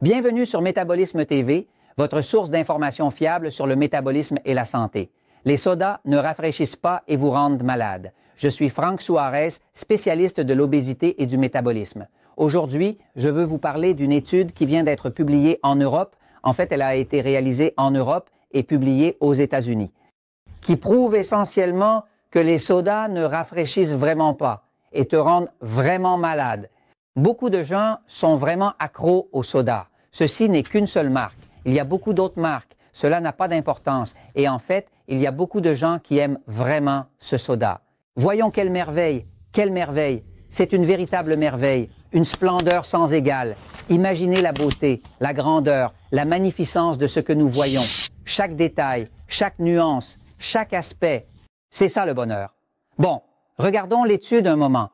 Bienvenue sur Métabolisme TV, votre source d'informations fiables sur le métabolisme et la santé. Les sodas ne rafraîchissent pas et vous rendent malade. Je suis Frank Suarez, spécialiste de l'obésité et du métabolisme. Aujourd'hui, je veux vous parler d'une étude qui vient d'être publiée en Europe. En fait, elle a été réalisée en Europe et publiée aux États-Unis, qui prouve essentiellement que les sodas ne rafraîchissent vraiment pas et te rendent vraiment malade. Beaucoup de gens sont vraiment accros aux sodas. Ceci n'est qu'une seule marque. Il y a beaucoup d'autres marques. Cela n'a pas d'importance. Et en fait, il y a beaucoup de gens qui aiment vraiment ce soda. Voyons quelle merveille! Quelle merveille! C'est une véritable merveille, une splendeur sans égale. Imaginez la beauté, la grandeur, la magnificence de ce que nous voyons. Chaque détail, chaque nuance, chaque aspect. C'est ça le bonheur. Bon, regardons l'étude un moment.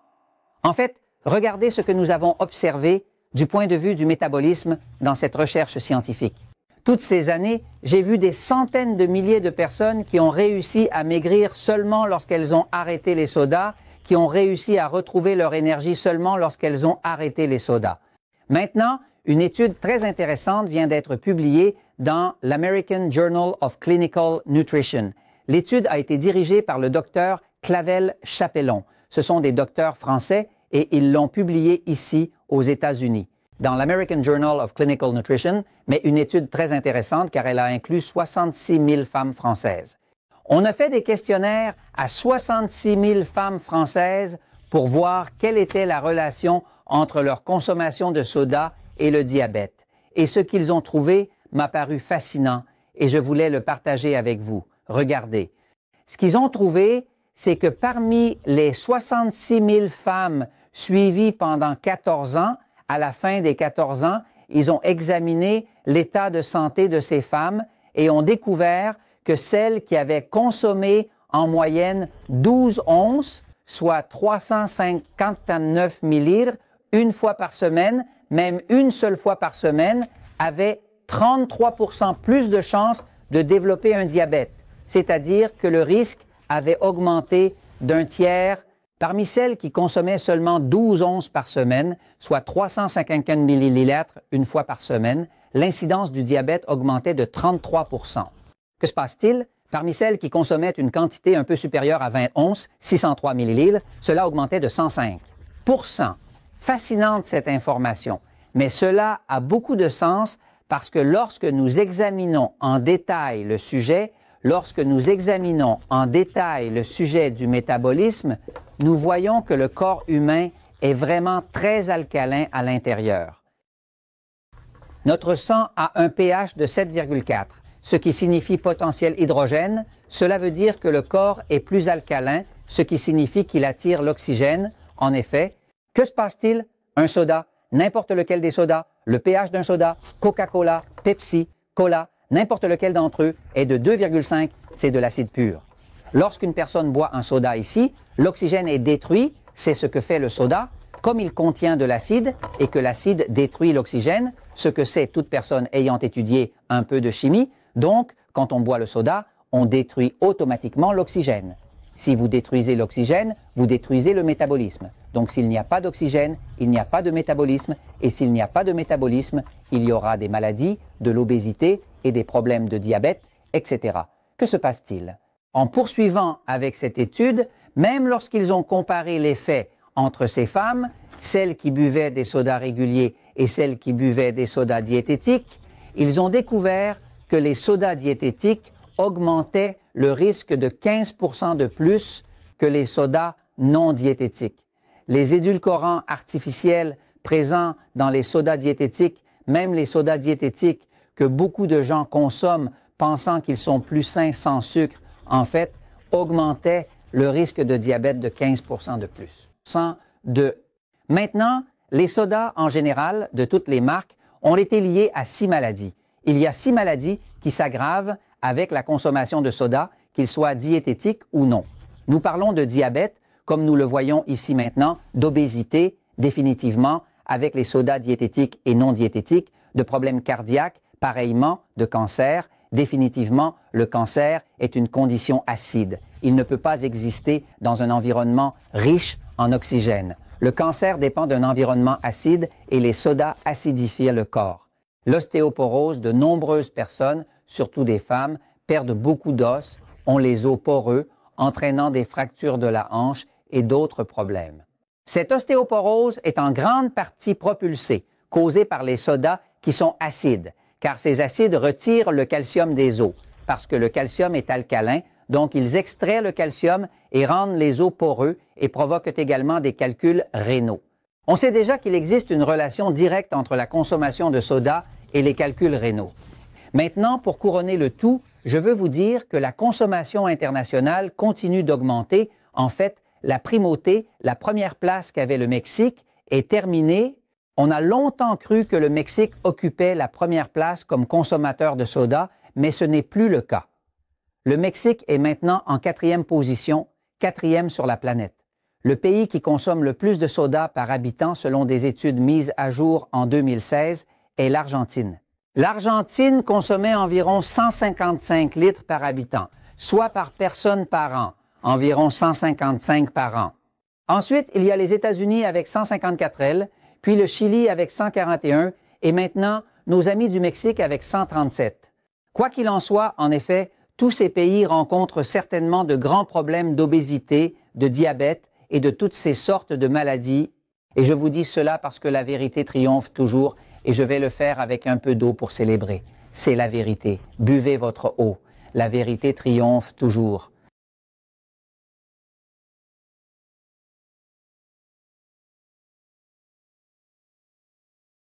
En fait, regardez ce que nous avons observé du point de vue du métabolisme dans cette recherche scientifique. Toutes ces années, j'ai vu des centaines de milliers de personnes qui ont réussi à maigrir seulement lorsqu'elles ont arrêté les sodas, qui ont réussi à retrouver leur énergie seulement lorsqu'elles ont arrêté les sodas. Maintenant, une étude très intéressante vient d'être publiée dans l'American Journal of Clinical Nutrition. L'étude a été dirigée par le docteur Clavel Chapellon. Ce sont des docteurs français et ils l'ont publiée ici aux États-Unis, dans l'American Journal of Clinical Nutrition, mais une étude très intéressante car elle a inclus 66 000 femmes françaises. On a fait des questionnaires à 66 000 femmes françaises pour voir quelle était la relation entre leur consommation de soda et le diabète. Et ce qu'ils ont trouvé m'a paru fascinant et je voulais le partager avec vous. Regardez. Ce qu'ils ont trouvé, c'est que parmi les 66 000 femmes suivies pendant 14 ans, à la fin des 14 ans, ils ont examiné l'état de santé de ces femmes et ont découvert que celles qui avaient consommé en moyenne 12 onces, soit 359 millilitres, une fois par semaine, même une seule fois par semaine, avaient 33% plus de chances de développer un diabète. C'est-à-dire que le risque avait augmenté d'un tiers. Parmi celles qui consommaient seulement 12 onces par semaine, soit 354 millilitres une fois par semaine, l'incidence du diabète augmentait de 33%. Que se passe-t-il? Parmi celles qui consommaient une quantité un peu supérieure à 20 onces, 603 millilitres, cela augmentait de 105%. Fascinante cette information, mais cela a beaucoup de sens parce que lorsque nous examinons en détail le sujet, du métabolisme, nous voyons que le corps humain est vraiment très alcalin à l'intérieur. Notre sang a un pH de 7,4, ce qui signifie potentiel hydrogène. Cela veut dire que le corps est plus alcalin, ce qui signifie qu'il attire l'oxygène. En effet, que se passe-t-il? Un soda, n'importe lequel des sodas, le pH d'un soda, Coca-Cola, Pepsi, Cola, n'importe lequel d'entre eux est de 2,5, c'est de l'acide pur. Lorsqu'une personne boit un soda ici, l'oxygène est détruit, c'est ce que fait le soda, comme il contient de l'acide et que l'acide détruit l'oxygène, ce que sait toute personne ayant étudié un peu de chimie. Donc, quand on boit le soda, on détruit automatiquement l'oxygène. Si vous détruisez l'oxygène, vous détruisez le métabolisme. Donc, s'il n'y a pas d'oxygène, il n'y a pas de métabolisme. Et s'il n'y a pas de métabolisme, il y aura des maladies, de l'obésité et des problèmes de diabète, etc. Que se passe-t-il? En poursuivant avec cette étude, même lorsqu'ils ont comparé les faits entre ces femmes, celles qui buvaient des sodas réguliers et celles qui buvaient des sodas diététiques, ils ont découvert que les sodas diététiques augmentaient le risque de 15% de plus que les sodas non diététiques. Les édulcorants artificiels présents dans les sodas diététiques, même les sodas diététiques que beaucoup de gens consomment pensant qu'ils sont plus sains sans sucre, en fait, augmentaient le risque de diabète de 15% de plus. Maintenant, les sodas en général, de toutes les marques, ont été liés à 6 maladies. Il y a 6 maladies qui s'aggravent avec la consommation de soda, qu'ils soient diététiques ou non. Nous parlons de diabète, comme nous le voyons ici maintenant, d'obésité, définitivement, avec les sodas diététiques et non diététiques, de problèmes cardiaques, pareillement, de cancer. Définitivement, le cancer est une condition acide. Il ne peut pas exister dans un environnement riche en oxygène. Le cancer dépend d'un environnement acide et les sodas acidifient le corps. L'ostéoporose, de nombreuses personnes, surtout des femmes, perdent beaucoup d'os, ont les os poreux, entraînant des fractures de la hanche et d'autres problèmes. Cette ostéoporose est en grande partie propulsée, causée par les sodas qui sont acides, car ces acides retirent le calcium des os, parce que le calcium est alcalin, donc ils extraient le calcium et rendent les os poreux et provoquent également des calculs rénaux. On sait déjà qu'il existe une relation directe entre la consommation de soda et les calculs rénaux. Maintenant, pour couronner le tout, je veux vous dire que la consommation internationale continue d'augmenter. En fait, la primauté, la première place qu'avait le Mexique, est terminée. On a longtemps cru que le Mexique occupait la première place comme consommateur de soda, mais ce n'est plus le cas. Le Mexique est maintenant en 4e position, 4e sur la planète. Le pays qui consomme le plus de soda par habitant, selon des études mises à jour en 2016, est l'Argentine. L'Argentine consommait environ 155 litres par habitant, soit par personne par an, environ 155 par an. Ensuite, il y a les États-Unis avec 154 L, puis le Chili avec 141 et maintenant nos amis du Mexique avec 137. Quoi qu'il en soit, en effet, tous ces pays rencontrent certainement de grands problèmes d'obésité, de diabète et de toutes ces sortes de maladies. Et je vous dis cela parce que la vérité triomphe toujours et je vais le faire avec un peu d'eau pour célébrer. C'est la vérité. Buvez votre eau. La vérité triomphe toujours.